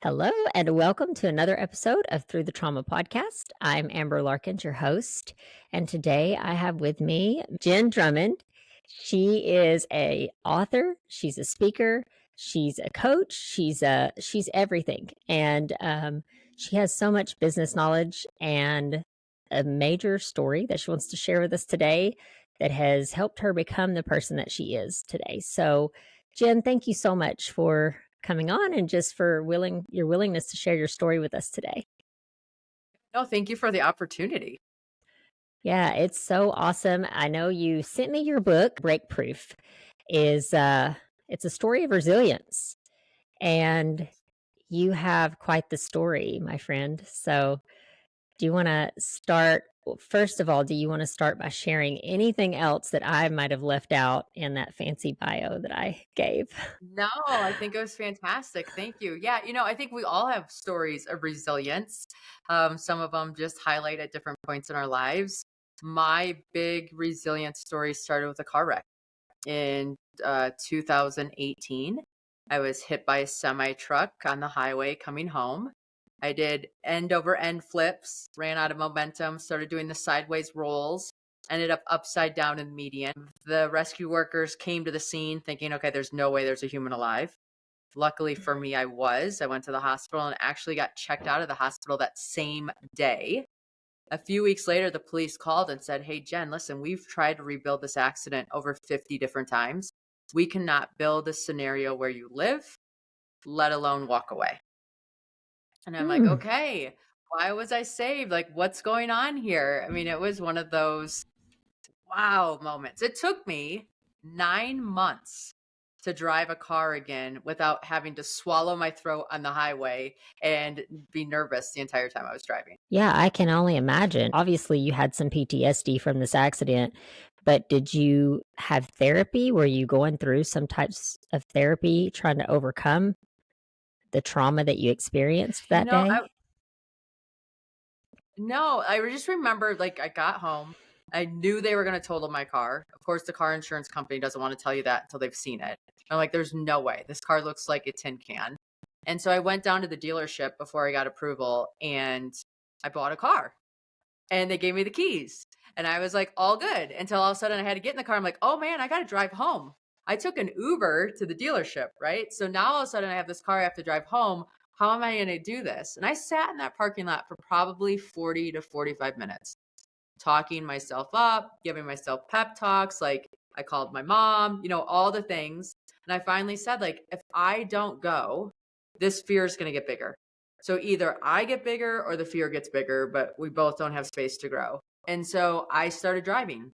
Hello, and welcome to another episode of Through the Trauma podcast. I'm Amber Larkins, your host, and today I have with me Jen Drummond. She is a author, she's a speaker, she's a coach, she's everything, and she has so much business knowledge and a major story that she wants to share with us today that has helped her become the person that she is today. So, Jen, thank you so much for coming on and just for your willingness to share your story with us today. No, thank you for the opportunity. Yeah, it's so awesome. I know you sent me your book, Break Proof. Is It's a story of resilience. And you have quite the story, my friend. So do you want to start? Well, first of all, do you want to start by sharing anything else that I might have left out in that fancy bio that I gave? No, I think it was fantastic. Thank you. Yeah, I think we all have stories of resilience. Some of them just highlight at different points in our lives. My big resilience story started with a car wreck in 2018. I was hit by a semi truck on the highway coming home. I did end over end flips, ran out of momentum, started doing the sideways rolls, ended up upside down in the median. The rescue workers came to the scene thinking, okay, there's no way there's a human alive. Luckily for me, I went to the hospital and actually got checked out of the hospital that same day. A few weeks later, the police called and said, hey, Jen, listen, we've tried to rebuild this accident over 50 different times. We cannot build a scenario where you live, let alone walk away. And I'm like, Hmm. okay, why was I saved? Like, what's going on here? I mean, it was one of those wow moments. It took me 9 months to drive a car again without having to swallow my throat on the highway and be nervous the entire time I was driving. Yeah, I can only imagine. Obviously, you had some PTSD from this accident, but did you have therapy? Were you going through some types of therapy trying to overcome the trauma that you experienced You that know, day? I No, I just remember, like, I got home. I knew they were gonna total my car. Of course, the car insurance company doesn't wanna tell you that until they've seen it. I'm like, "There's no way. This car looks like a tin can." And so I went down to the dealership before I got approval, and I bought a car, and they gave me the keys, and I was like, "All good," until all of a sudden I had to get in the car. I'm like, "Oh, man, I gotta drive home." I took an Uber to the dealership, right? So now all of a sudden I have this car I have to drive home. How am I gonna do this? And I sat in that parking lot for probably 40 to 45 minutes, talking myself up, giving myself pep talks. Like, I called my mom, all the things. And I finally said, like, if I don't go, this fear is gonna get bigger. So either I get bigger or the fear gets bigger, but we both don't have space to grow. And so I started driving.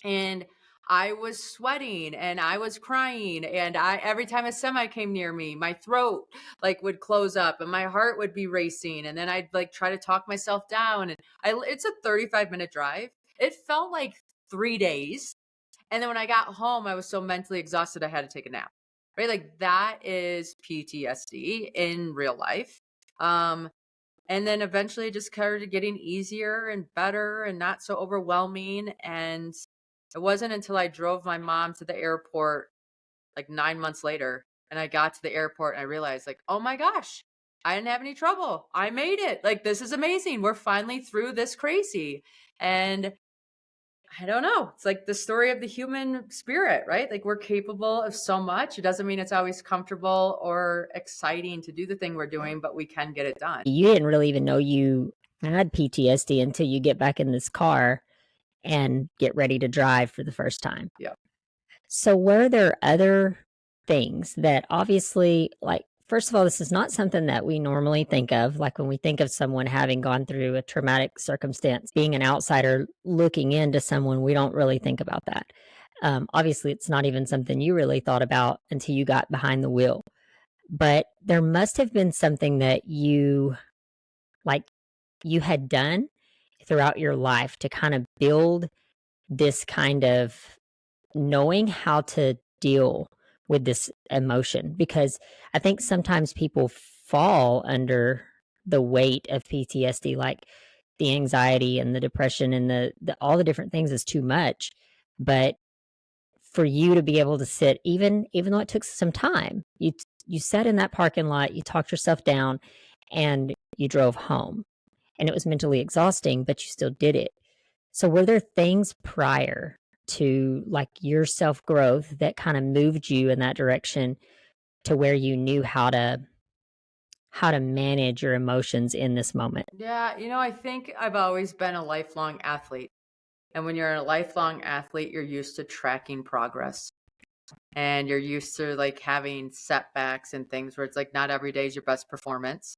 And I was sweating and I was crying, and I every time a semi came near me, my throat like would close up and my heart would be racing, and then I'd like try to talk myself down. And it's a 35-minute drive. It felt like 3 days. And then when I got home, I was so mentally exhausted I had to take a nap. Right? Like, that is PTSD in real life. Um and then eventually it just started getting easier and better and not so overwhelming. And it wasn't until I drove my mom to the airport like 9 months later, and I got to the airport and I realized, like, oh my gosh, I didn't have any trouble. I made it. Like, this is amazing. We're finally through this crazy. And I don't know. It's like the story of the human spirit, right? Like, we're capable of so much. It doesn't mean it's always comfortable or exciting to do the thing we're doing, but we can get it done. You didn't really even know you had PTSD until you get back in this car and get ready to drive for the first time. Yeah. So, were there other things that obviously, like, first of all, this is not something that we normally think of. Like, when we think of someone having gone through a traumatic circumstance, being an outsider looking into someone, we don't really think about that. Obviously, it's not even something you really thought about until you got behind the wheel. But there must have been something that like, you had done throughout your life to kind of build this kind of knowing how to deal with this emotion, because I think sometimes people fall under the weight of PTSD, like the anxiety and the depression and the all the different things is too much. But for you to be able to sit, even though it took some time, you sat in that parking lot, you talked yourself down, and you drove home. And it was mentally exhausting, but you still did it. So were there things prior to like your self-growth that kind of moved you in that direction to where you knew how to manage your emotions in this moment? Yeah, I think I've always been a lifelong athlete. And when you're a lifelong athlete, you're used to tracking progress. And you're used to like having setbacks and things where it's like not every day is your best performance.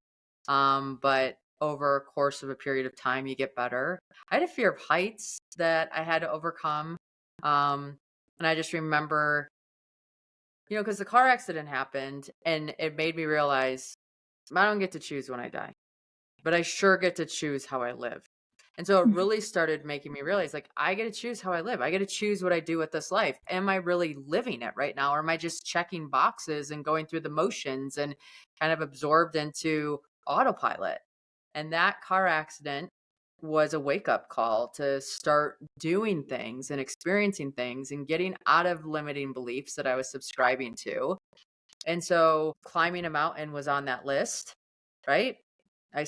But over a course of a period of time, you get better. I had a fear of heights that I had to overcome. And I just remember, because the car accident happened and it made me realize I don't get to choose when I die, but I sure get to choose how I live. And so it really started making me realize like, I get to choose how I live. I get to choose what I do with this life. Am I really living it right now? Or am I just checking boxes and going through the motions and kind of absorbed into autopilot? And that car accident was a wake up call to start doing things and experiencing things and getting out of limiting beliefs that I was subscribing to. And so climbing a mountain was on that list, right? I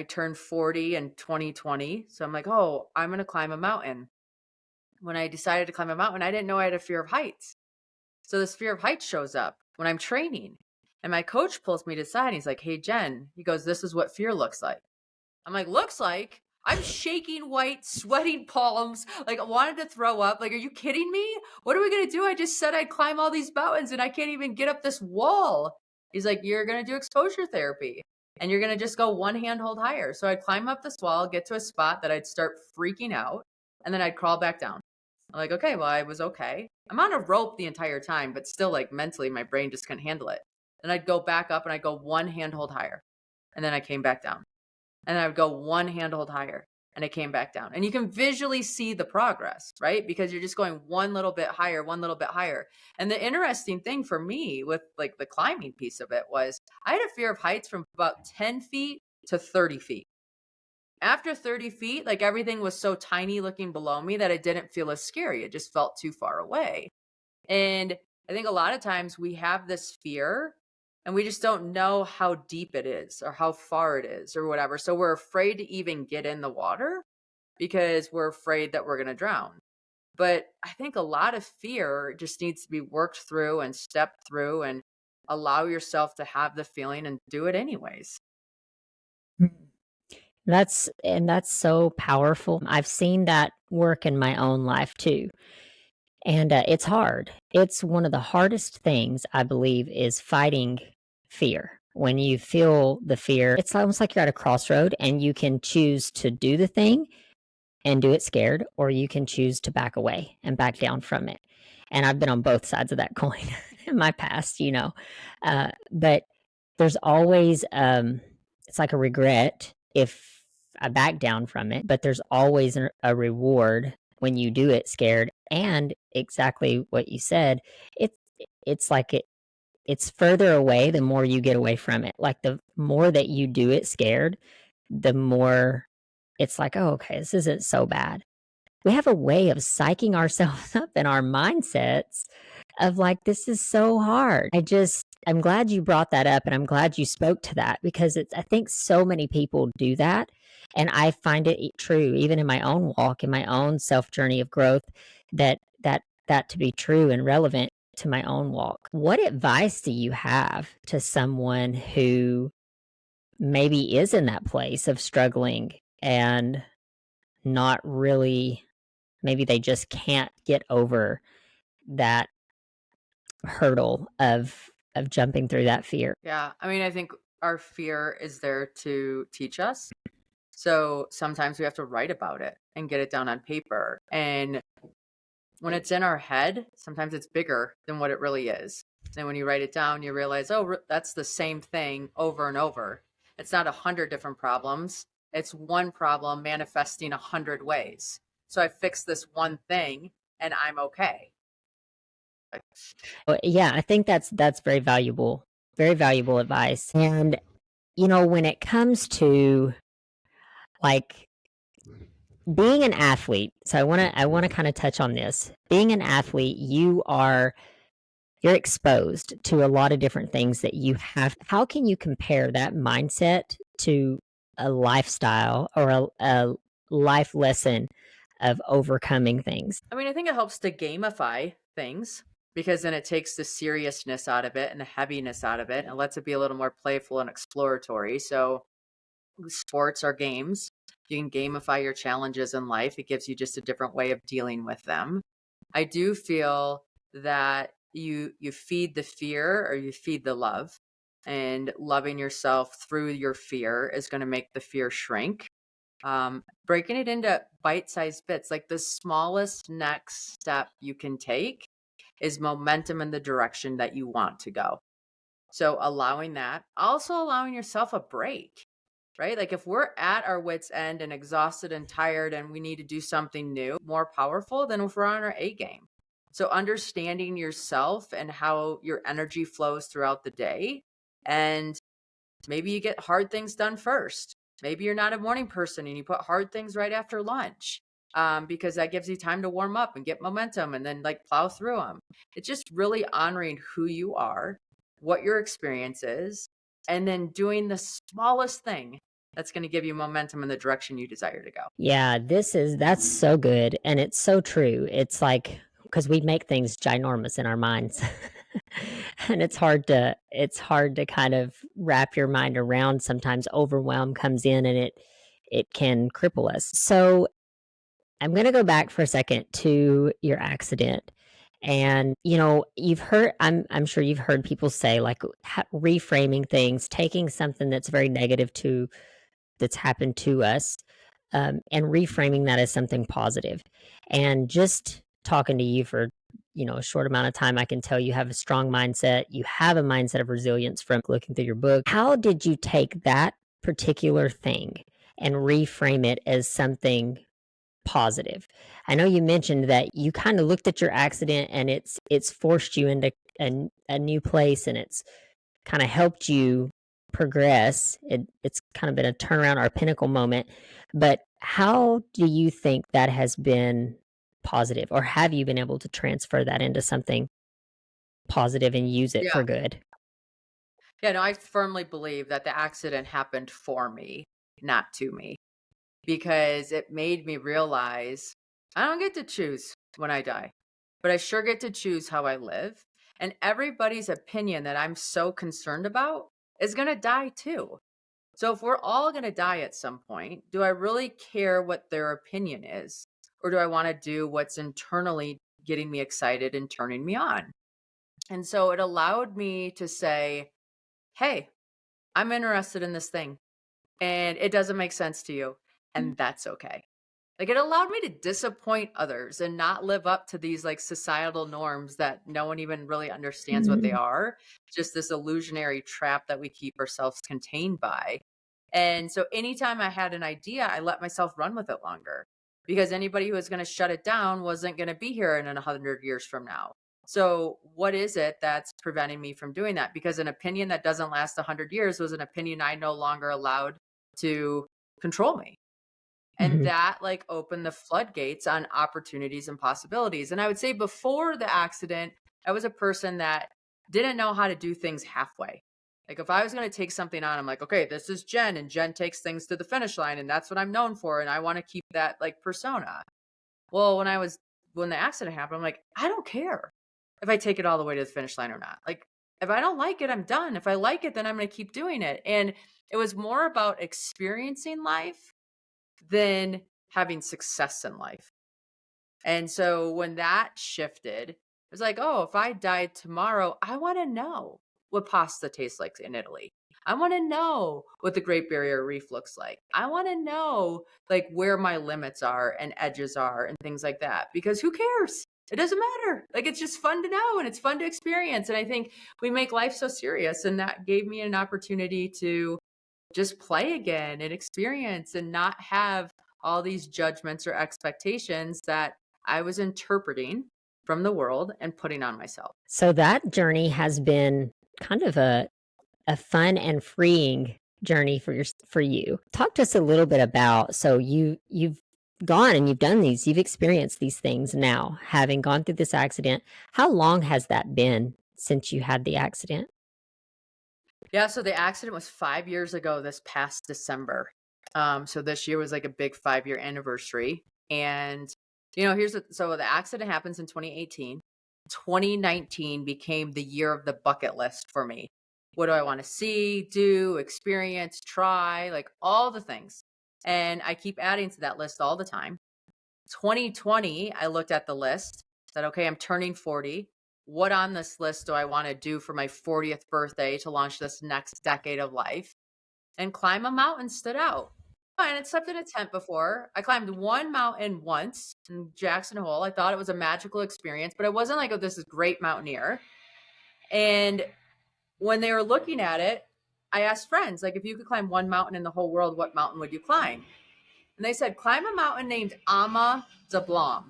turned 40 in 2020. So I'm like, oh, I'm going to climb a mountain. When I decided to climb a mountain, I didn't know I had a fear of heights. So this fear of heights shows up when I'm training. And my coach pulls me to the side. And he's like, hey, Jen, he goes, this is what fear looks like. I'm like, looks like? I'm shaking white, sweating palms, like I wanted to throw up. Like, are you kidding me? What are we going to do? I just said I'd climb all these mountains and I can't even get up this wall. He's like, you're going to do exposure therapy and you're going to just go one handhold higher. So I'd climb up this wall, get to a spot that I'd start freaking out, and then I'd crawl back down. I'm like, okay, well, I was okay. I'm on a rope the entire time, but still like mentally, my brain just couldn't handle it. Then I'd go back up and I'd go one handhold higher. And then I came back down. And I would go one handhold higher and it came back down. And you can visually see the progress, right? Because you're just going one little bit higher, one little bit higher. And the interesting thing for me with like the climbing piece of it was I had a fear of heights from about 10 feet to 30 feet. After 30 feet, like everything was so tiny looking below me that it didn't feel as scary. It just felt too far away. And I think a lot of times we have this fear and we just don't know how deep it is or how far it is or whatever. So we're afraid to even get in the water because we're afraid that we're going to drown. But I think a lot of fear just needs to be worked through and stepped through and allow yourself to have the feeling and do it anyways. That's so powerful. I've seen that work in my own life too. And it's hard. It's one of the hardest things, I believe, is fighting fear. When you feel the fear, it's almost like you're at a crossroad and you can choose to do the thing and do it scared, or you can choose to back away and back down from it. And I've been on both sides of that coin in my past, but there's always, it's like a regret if I back down from it, but there's always a reward when you do it scared. And exactly what you said, it's it's like it's further away the more you get away from it. Like the more that you do it scared, the more it's like, oh, okay, this isn't so bad. We have a way of psyching ourselves up in our mindsets of like, this is so hard. I'm glad you brought that up and I'm glad you spoke to that because I think so many people do that. And I find it true, even in my own walk, in my own self journey of growth, that to be true and relevant to my own walk. What advice do you have to someone who maybe is in that place of struggling and not really, maybe they just can't get over that hurdle of jumping through that fear? Yeah. I mean, I think our fear is there to teach us. So sometimes we have to write about it and get it down on paper. And when it's in our head, sometimes it's bigger than what it really is. And when you write it down, you realize, oh, that's the same thing over and over. It's not 100 different problems. It's one problem manifesting 100 ways. So I fix this one thing and I'm okay. Yeah, I think that's very valuable advice. And when it comes to like being an athlete, so I want to kind of touch on this. Being an athlete, you are you're exposed to a lot of different things that you have. How can you compare that mindset to a lifestyle or a life lesson of overcoming things? I mean, I think it helps to gamify things because then it takes the seriousness out of it and the heaviness out of it and lets it be a little more playful and exploratory. So, sports are games. You can gamify your challenges in life. It gives you just a different way of dealing with them. I do feel that you feed the fear or you feed the love, and loving yourself through your fear is going to make the fear shrink. Breaking it into bite-sized bits, like the smallest next step you can take is momentum in the direction that you want to go. So allowing that, also allowing yourself a break, right? Like if we're at our wits' end and exhausted and tired and we need to do something new, more powerful than if we're on our A game. So understanding yourself and how your energy flows throughout the day. And maybe you get hard things done first. Maybe you're not a morning person and you put hard things right after lunch, because that gives you time to warm up and get momentum and then like plow through them. It's just really honoring who you are, what your experience is, and then doing the smallest thing that's going to give you momentum in the direction you desire to go. Yeah, that's so good. And it's so true. It's like, because we make things ginormous in our minds. And it's hard to kind of wrap your mind around. Sometimes overwhelm comes in and it can cripple us. So I'm going to go back for a second to your accident. And you've heard, I'm sure you've heard people say like reframing things, taking something that's very negative to that's happened to us, and reframing that as something positive. And just talking to you for a short amount of time, I can tell you have a strong mindset. You have a mindset of resilience from looking through your book. How did you take that particular thing and reframe it as something positive? I know you mentioned that you kind of looked at your accident and it's forced you into a new place, and it's kind of helped you progress. It's kind of been a turnaround or a pinnacle moment. But how do you think that has been positive, or have you been able to transfer that into something positive and use it Yeah. for good? Yeah. No, I firmly believe that the accident happened for me, not to me, because it made me realize I don't get to choose when I die, but I sure get to choose how I live. And everybody's opinion that I'm so concerned about is going to die too. So if we're all going to die at some point, do I really care what their opinion is? Or do I want to do what's internally getting me excited and turning me on? And so it allowed me to say, hey, I'm interested in this thing and it doesn't make sense to you. And that's okay. Like it allowed me to disappoint others and not live up to these like societal norms that no one even really understands what they Mhm. are. Just this illusionary trap that we keep ourselves contained by. And so anytime I had an idea, I let myself run with it longer because anybody who was going to shut it down wasn't going to be here in 100 years from now. So, what is it that's preventing me from doing that? Because an opinion that doesn't last 100 years was an opinion I no longer allowed to control me. And Mhm. that like opened the floodgates on opportunities and possibilities. And I would say before the accident, I was a person that didn't know how to do things halfway. Like if I was going to take something on, I'm like, okay, this is Jen and Jen takes things to the finish line and that's what I'm known for. And I want to keep that like persona. Well, when the accident happened, I'm like, I don't care if I take it all the way to the finish line or not. Like if I don't like it, I'm done. If I like it, then I'm going to keep doing it. And it was more about experiencing life than having success in life. And so when that shifted, it was like, oh, if I died tomorrow, I want to know what pasta tastes like in Italy. I want to know what the Great Barrier Reef looks like. I want to know like where my limits are and edges are and things like that because who cares? It doesn't matter. Like it's just fun to know and it's fun to experience. And I think we make life so serious. And that gave me an opportunity to just play again and experience and not have all these judgments or expectations that I was interpreting from the world and putting on myself. So that journey has been kind of a fun and freeing journey for you. Talk to us a little bit about, so you've gone and you've experienced these things now, having gone through this accident. How long has that been since you had the accident? Yeah, so the accident was 5 years ago this past December. So this year was like a big 5-year anniversary. And so the accident happens in 2018. 2019 became the year of the bucket list for me. What do I want to see, do, experience, try, like all the things. And I keep adding to that list all the time. 2020, I looked at the list, said, okay, I'm turning 40. What on this list do I want to do for my 40th birthday to launch this next decade of life? And climb a mountain stood out. I had slept in a tent before. I climbed one mountain once in Jackson Hole. I thought it was a magical experience, but it wasn't like, oh, this is great mountaineer. And when they were looking at it, I asked friends, like, if you could climb one mountain in the whole world, what mountain would you climb? And they said, climb a mountain named Ama de Blanc.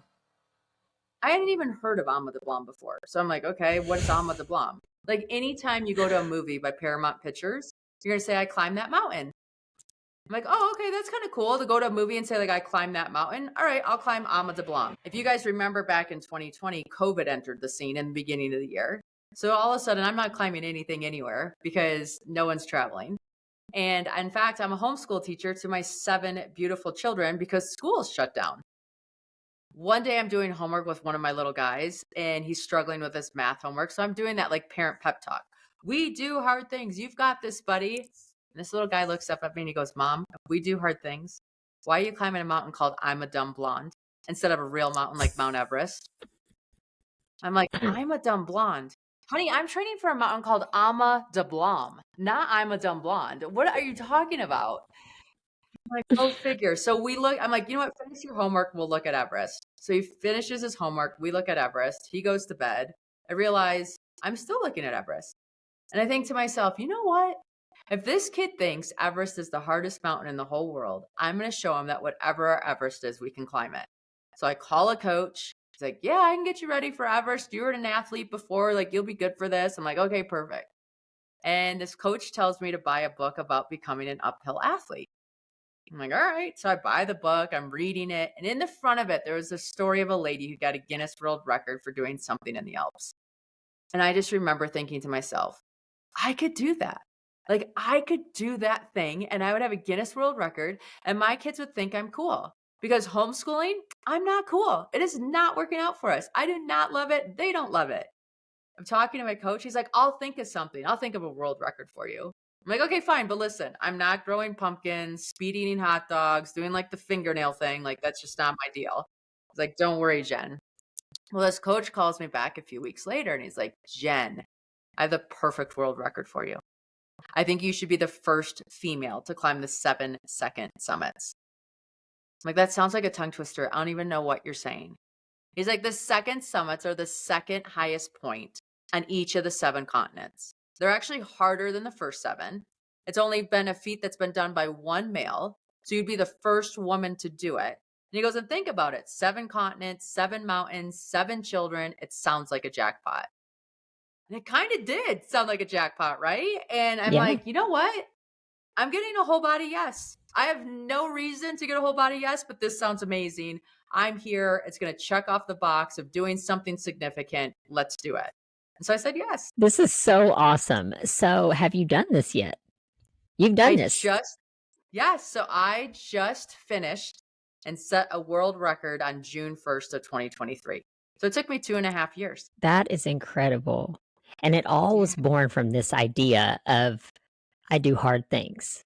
I hadn't even heard of Ama de Blanc before. So I'm like, okay, what is Ama de Blanc? Like anytime you go to a movie by Paramount Pictures, you're going to say, I climbed that mountain. I'm like, oh, okay, that's kind of cool to go to a movie and say, like, I climbed that mountain. All right, I'll climb Ama de Blanc. If you guys remember back in 2020, COVID entered the scene in the beginning of the year. So all of a sudden, I'm not climbing anything anywhere because no one's traveling. And in fact, I'm a homeschool teacher to my 7 beautiful children because school's shut down. One day I'm doing homework with one of my little guys and he's struggling with his math homework. So I'm doing that like parent pep talk. We do hard things. You've got this, buddy. And this little guy looks up at me and he goes, Mom, if we do hard things, why are you climbing a mountain called I'm a Dumb Blonde instead of a real mountain like Mount Everest? I'm like, I'm a dumb blonde. Honey, I'm training for a mountain called Ama de Blanc, not I'm a dumb blonde. What are you talking about? I'm like, go figure. So I'm like, you know what? Finish your homework. We'll look at Everest. So he finishes his homework. We look at Everest. He goes to bed. I realize I'm still looking at Everest. And I think to myself, you know what? If this kid thinks Everest is the hardest mountain in the whole world, I'm going to show him that whatever our Everest is, we can climb it. So I call a coach. He's like, yeah, I can get you ready for Everest. You were an athlete before. Like, you'll be good for this. I'm like, okay, perfect. And this coach tells me to buy a book about becoming an uphill athlete. I'm like, all right. So I buy the book, I'm reading it. And in the front of it, there was a story of a lady who got a Guinness World Record for doing something in the Alps. And I just remember thinking to myself, I could do that. Like, I could do that thing and I would have a Guinness World Record and my kids would think I'm cool. Because homeschooling, I'm not cool. It is not working out for us. I do not love it. They don't love it. I'm talking to my coach. He's like, I'll think of something. I'll think of a world record for you. I'm like, okay, fine. But listen, I'm not growing pumpkins, speed eating hot dogs, doing like the fingernail thing. Like, that's just not my deal. He's like, don't worry, Jen. Well, this coach calls me back a few weeks later and he's like, Jen, I have the perfect world record for you. I think you should be the first female to climb the 7-second summits. I'm like, that sounds like a tongue twister. I don't even know what you're saying. He's like, the second summits are the second highest point on each of the 7 continents. They're actually harder than the first 7. It's only been a feat that's been done by one male. So you'd be the first woman to do it. And he goes, and think about it. 7 continents, 7 mountains, 7 children. It sounds like a jackpot. And it kind of did sound like a jackpot, right? And I'm like, you know what? I'm getting a whole body yes. I have no reason to get a whole body yes, but this sounds amazing. I'm here. It's going to check off the box of doing something significant. Let's do it. And so I said yes. This is so awesome. So have you done this yet? You've done this. Yes. So I just finished and set a world record on June 1st of 2023. So it took me 2.5 years. That is incredible. And it all was born from this idea of I do hard things,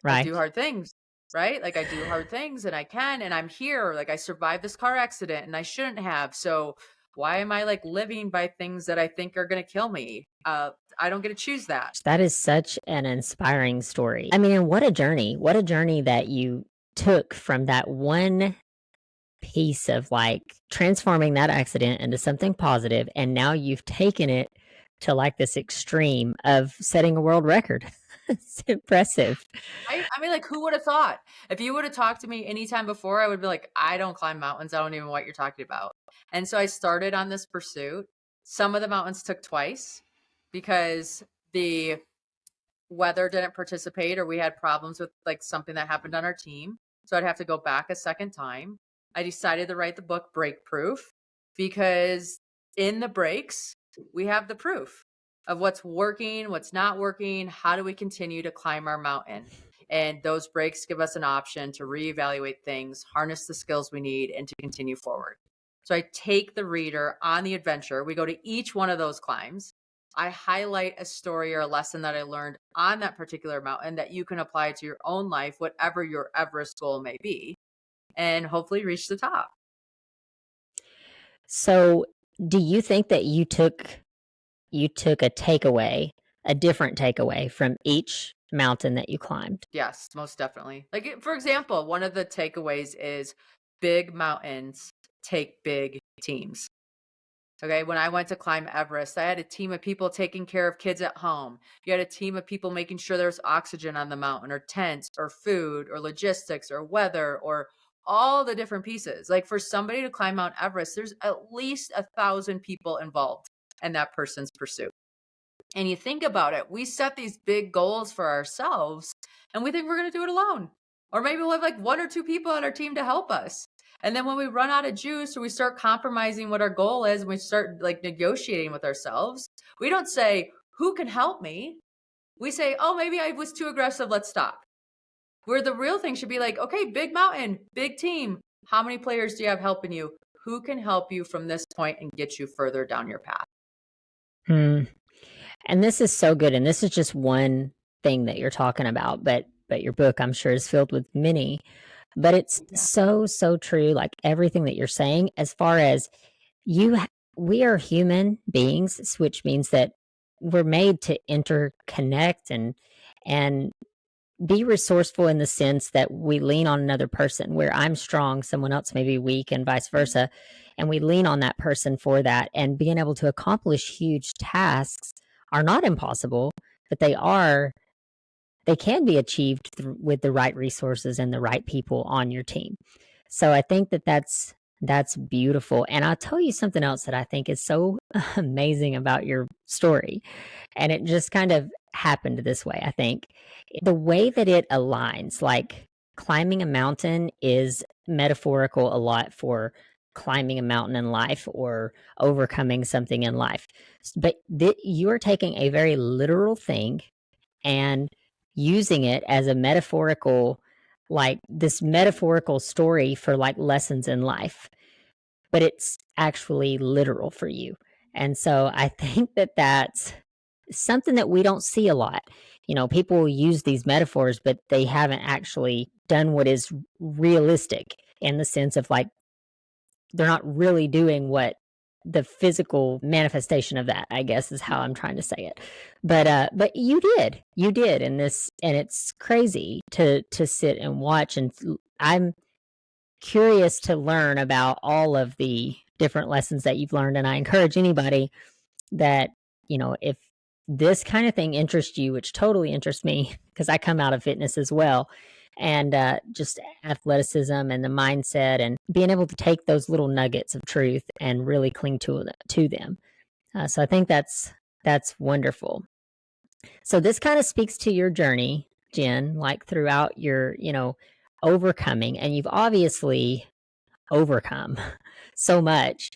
right? I do hard things, right? Like I do hard things and I can, and I'm here. Like I survived this car accident and I shouldn't have. So why am I like living by things that I think are going to kill me? I don't get to choose that. That is such an inspiring story. I mean, and what a journey that you took from that one piece of like transforming that accident into something positive. And now you've taken it to like this extreme of setting a world record. It's impressive. I mean, like, who would have thought? If you would have talked to me anytime before, I would be like, I don't climb mountains. I don't even know what you're talking about. And so I started on this pursuit. Some of the mountains took twice because the weather didn't participate or we had problems with like something that happened on our team. So I'd have to go back a second time. I decided to write the book Breakproof because in the breaks, we have the proof of what's working, what's not working. How do we continue to climb our mountain? And those breaks give us an option to reevaluate things, harness the skills we need, and to continue forward. So I take the reader on the adventure. We go to each one of those climbs. I highlight a story or a lesson that I learned on that particular mountain that you can apply to your own life, whatever your Everest goal may be, and hopefully reach the top. So, do you think that you took a takeaway, a different takeaway from each mountain that you climbed? Yes, most definitely. Like, for example, one of the takeaways is big mountains take big teams. Okay. When I went to climb Everest, I had a team of people taking care of kids at home. You had a team of people making sure there's oxygen on the mountain, or tents, or food, or logistics, or weather, or all the different pieces. Like, for somebody to climb Mount Everest, there's at least 1,000 people involved in that person's pursuit. And you think about it, we set these big goals for ourselves and we think we're going to do it alone. Or maybe we'll have like one or two people on our team to help us. And then when we run out of juice or we start compromising what our goal is, and we start like negotiating with ourselves, we don't say, who can help me? We say, oh, maybe I was too aggressive. Let's stop. Where the real thing should be like, okay, big mountain, big team. How many players do you have helping you? Who can help you from this point and get you further down your path? Hmm. And this is so good, and this is just one thing that you're talking about, but your book, I'm sure, is filled with many. But it's Yeah. so, so true, like, everything that you're saying as far as we are human beings, which means that we're made to interconnect and be resourceful in the sense that we lean on another person. Where I'm strong, someone else may be weak, and vice versa. And we lean on that person for that. And being able to accomplish huge tasks are not impossible, but they can be achieved with the right resources and the right people on your team. So I think that that's beautiful. And I'll tell you something else that I think is so amazing about your story. And it just kind of happened this way, I think. The way that it aligns, like, climbing a mountain is metaphorical a lot for climbing a mountain in life or overcoming something in life. But you are taking a very literal thing and using it as a metaphorical, like, this metaphorical story for like lessons in life, but it's actually literal for you. And so I think that that's something that we don't see a lot. People will use these metaphors, but they haven't actually done what is realistic, in the sense of, like, they're not really doing what the physical manifestation of that, I guess, is how I'm trying to say it. But you did in this, and it's crazy to sit and watch. And I'm curious to learn about all of the different lessons that you've learned. And I encourage anybody that, if this kind of thing interests you, which totally interests me because I come out of fitness as well, and just athleticism and the mindset, and being able to take those little nuggets of truth and really cling to them. So I think that's wonderful. So this kind of speaks to your journey, Jen, like, throughout your, overcoming, and you've obviously overcome so much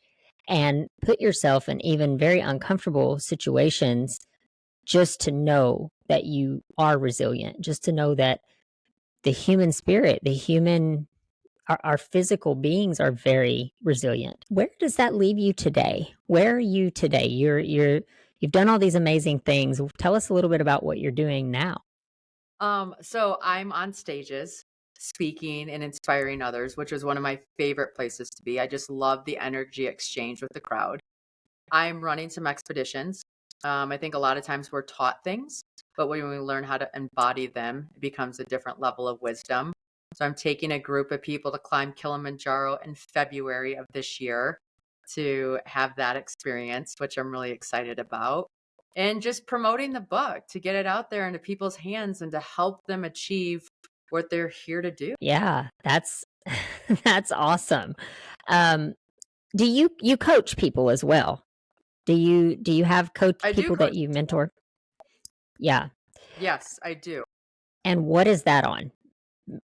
and put yourself in even very uncomfortable situations, just to know that you are resilient, just to know that the human spirit, our physical beings are very resilient. Where does that leave you today? Where are you today? You've done all these amazing things. Tell us a little bit about what you're doing now. So I'm on stages speaking and inspiring others, which is one of my favorite places to be. I just love the energy exchange with the crowd. I'm running some expeditions. I think a lot of times we're taught things, but when we learn how to embody them, it becomes a different level of wisdom. So I'm taking a group of people to climb Kilimanjaro in February of this year to have that experience, which I'm really excited about. And just promoting the book to get it out there into people's hands and to help them achieve what they're here to do. Yeah, that's that's awesome. Um, do you coach people as well? Do you have coach I do people that coach you people. mentor? Yeah. Yes, I do. And what is that on?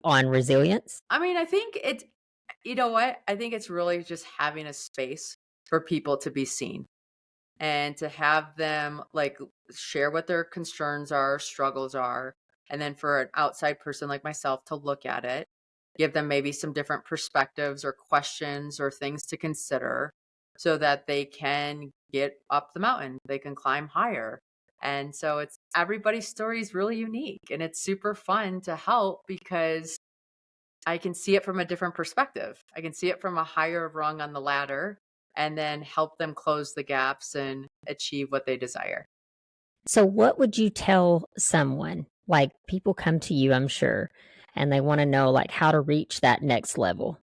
On resilience? I mean, I think it's, you know what? I think it's really just having a space for people to be seen. and to have them like share what their concerns are, struggles are, and then for an outside person like myself to look at it, give them maybe some different perspectives or questions or things to consider so that they can get up the mountain, they can climb higher. And so it's everybody's story is really unique and it's super fun to help because I can see it from a different perspective. I can see it from a higher rung on the ladder and then help them close the gaps and achieve what they desire. So, what would you tell someone? Like, people come to you, I'm sure, and they want to know like how to reach that next level.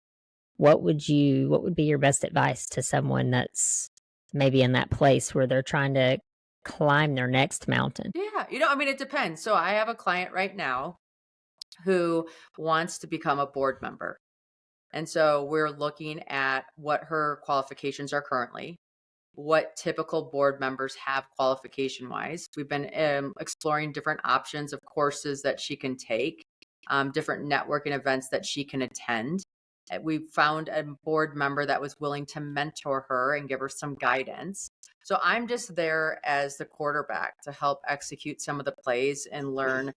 What would be your best advice to someone that's maybe in that place where they're trying to climb their next mountain? Yeah, I mean, it depends. So I have a client right now who wants to become a board member. And so we're looking at what her qualifications are currently, what typical board members have qualification wise. We've been exploring different options of courses that she can take, different networking events that she can attend. We found a board member that was willing to mentor her and give her some guidance. So I'm just there as the quarterback to help execute some of the plays and learn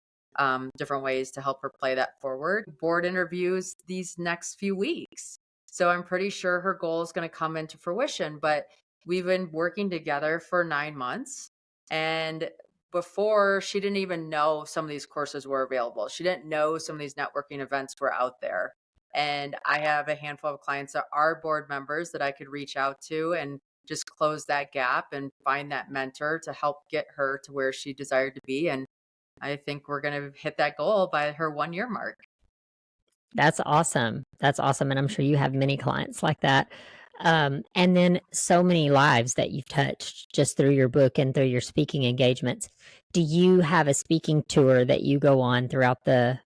different ways to help her play that forward. Board interviews these next few weeks. So I'm pretty sure her goal is going to come into fruition. But we've been working together for 9 months. And before, she didn't even know some of these courses were available. She didn't know some of these networking events were out there. And I have a handful of clients that are board members that I could reach out to and just close that gap and find that mentor to help get her to where she desired to be. And I think we're going to hit that goal by her 1 year mark. That's awesome. That's awesome. And I'm sure you have many clients like that. And then so many lives that you've touched just through your book and through your speaking engagements. Do you have a speaking tour that you go on throughout the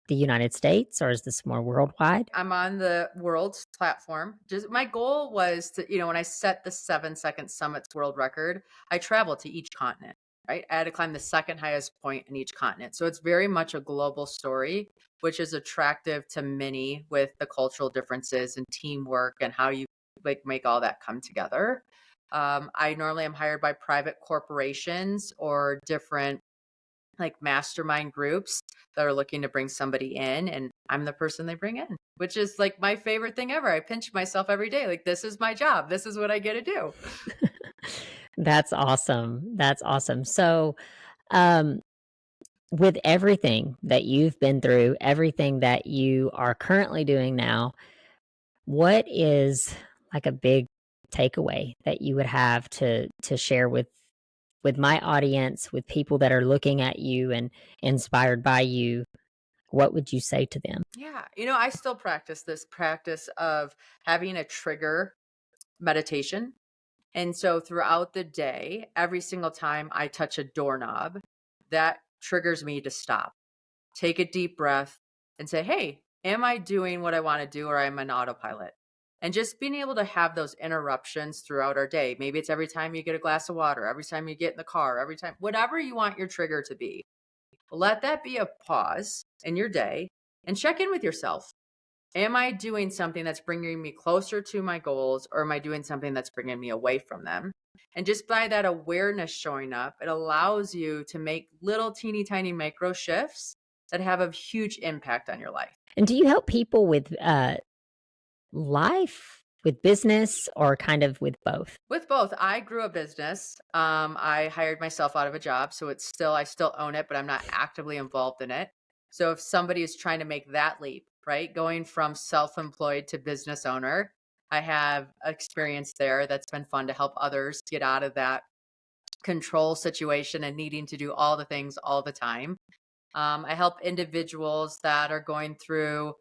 United States, or is this more worldwide? I'm on the world's platform. Just my goal was to, when I set the 7 second summits world record, I traveled to each continent, right? I had to climb the second highest point in each continent. So it's very much a global story, which is attractive to many with the cultural differences and teamwork and how you like make all that come together. I normally am hired by private corporations or different like mastermind groups that are looking to bring somebody in and I'm the person they bring in, which is like my favorite thing ever. I pinch myself every day. Like this is my job. This is what I get to do. That's awesome. That's awesome. So, um, with everything that you've been through, everything that you are currently doing now, what is like a big takeaway that you would have to share with my audience, with people that are looking at you and inspired by you? What would you say to them? Yeah. I still practice this practice of having a trigger meditation. And so throughout the day, every single time I touch a doorknob, that triggers me to stop, take a deep breath, and say, hey, am I doing what I want to do or I'm an autopilot? And just being able to have those interruptions throughout our day. Maybe it's every time you get a glass of water, every time you get in the car, every time, whatever you want your trigger to be. Let that be a pause in your day and check in with yourself. Am I doing something that's bringing me closer to my goals or am I doing something that's bringing me away from them? And just by that awareness showing up, it allows you to make little teeny tiny micro shifts that have a huge impact on your life. And do you help people with life, with business, or kind of with both? With both, I grew a business. I hired myself out of a job, so I still own it, but I'm not actively involved in it. So if somebody is trying to make that leap, right, going from self-employed to business owner, I have experience there that's been fun to help others get out of that control situation and needing to do all the things all the time. I help individuals that are going through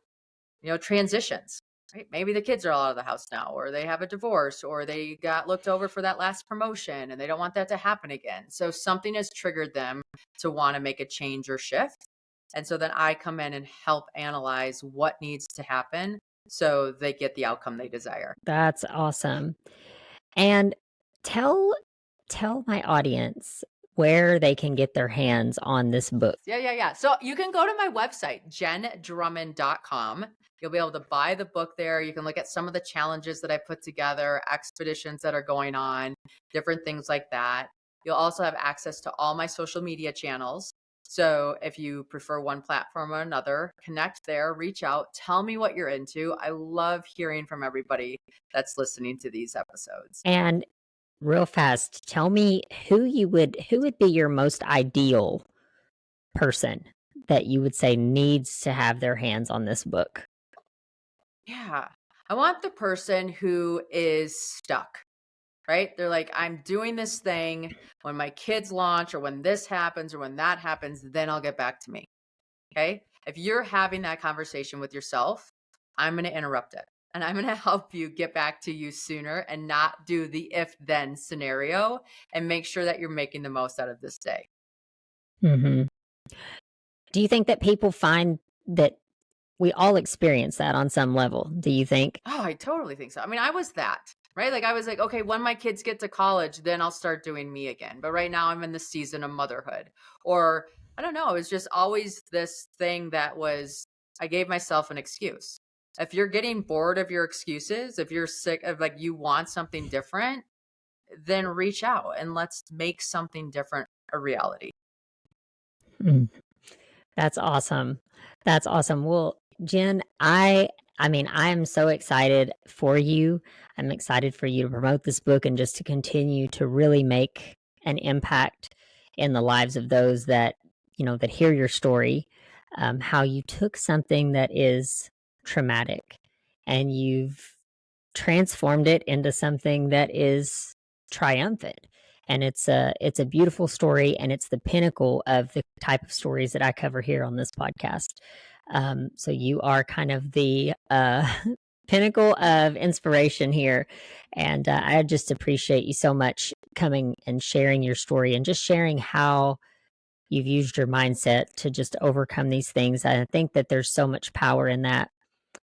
transitions, right? Maybe the kids are all out of the house now, or they have a divorce, or they got looked over for that last promotion and they don't want that to happen again. So something has triggered them to want to make a change or shift. And so then I come in and help analyze what needs to happen so they get the outcome they desire. That's awesome. And tell tell my audience, where they can get their hands on this book. Yeah. So you can go to my website, jendrummond.com. You'll be able to buy the book there. You can look at some of the challenges that I put together, expeditions that are going on, different things like that. You'll also have access to all my social media channels. So if you prefer one platform or another, connect there, reach out, tell me what you're into. I love hearing from everybody that's listening to these episodes. And real fast, tell me who would be your most ideal person that you would say needs to have their hands on this book? Yeah. I want the person who is stuck, right? They're like, I'm doing this thing. When my kids launch or when this happens or when that happens, then I'll get back to me. Okay. If you're having that conversation with yourself, I'm going to interrupt it and I'm going to help you get back to you sooner and not do the if then scenario and make sure that you're making the most out of this day. Mm-hmm. Do you think that people find that we all experience that on some level? Do you think? Oh, I totally think so. I mean, I was that, right? Like I was like, okay, when my kids get to college, then I'll start doing me again. But right now I'm in the season of motherhood. Or I don't know, it was just always this thing that was I gave myself an excuse. If you're getting bored of your excuses, if you're sick of like you want something different, then reach out and let's make something different a reality. Mm. That's awesome. That's awesome. Well, Jen, I mean, I am so excited for you. I'm excited for you to promote this book and just to continue to really make an impact in the lives of those that, that hear your story. How you took something that is traumatic and you've transformed it into something that is triumphant. And it's a beautiful story, and it's the pinnacle of the type of stories that I cover here on this podcast. So you are kind of the pinnacle of inspiration here, and I just appreciate you so much coming and sharing your story and just sharing how you've used your mindset to just overcome these things. I think that there's so much power in that.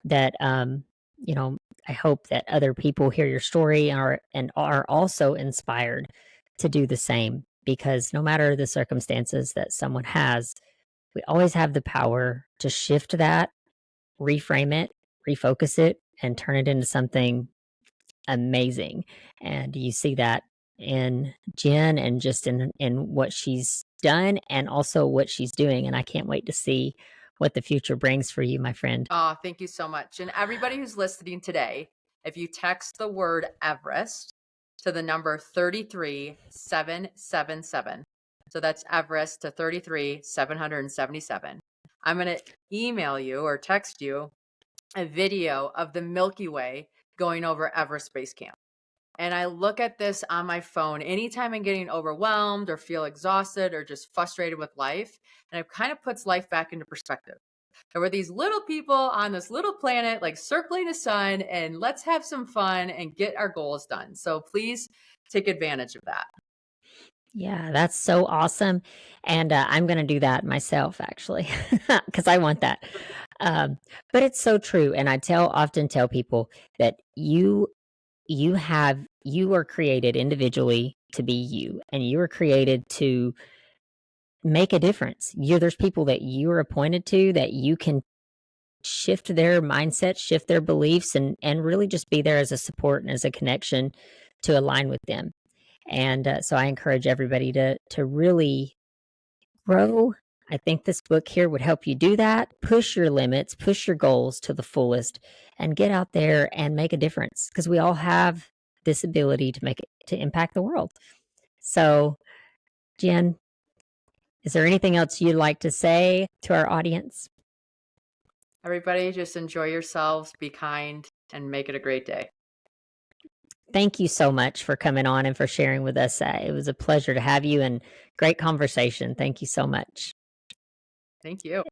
That I hope that other people hear your story and are also inspired to do the same, because no matter the circumstances that someone has, we always have the power to shift that, reframe it, refocus it, and turn it into something amazing. And you see that in Jen and just in what she's done and also what she's doing. And I can't wait to see what the future brings for you, my friend. Oh, thank you so much. And everybody who's listening today, if you text the word Everest to the number 33777, so that's Everest to 33777, I'm going to email you or text you a video of the Milky Way going over Everest Base Camp. And I look at this on my phone anytime I'm getting overwhelmed or feel exhausted or just frustrated with life. And it kind of puts life back into perspective. There were these little people on this little planet, like circling the sun, and let's have some fun and get our goals done. So please take advantage of that. Yeah, that's so awesome. And I'm going to do that myself, actually, because I want that. But it's so true. And often tell people that you are created individually to be you, and you are created to make a difference. There's people that you are appointed to that you can shift their mindset, shift their beliefs, and really just be there as a support and as a connection to align with them. And so I encourage everybody to really grow. I think this book here would help you do that. Push your limits, push your goals to the fullest, and get out there and make a difference, because we all have this ability to impact the world. So, Jen, is there anything else you'd like to say to our audience? Everybody, just enjoy yourselves, be kind, and make it a great day. Thank you so much for coming on and for sharing with us. It was a pleasure to have you, and great conversation. Thank you so much. Thank you.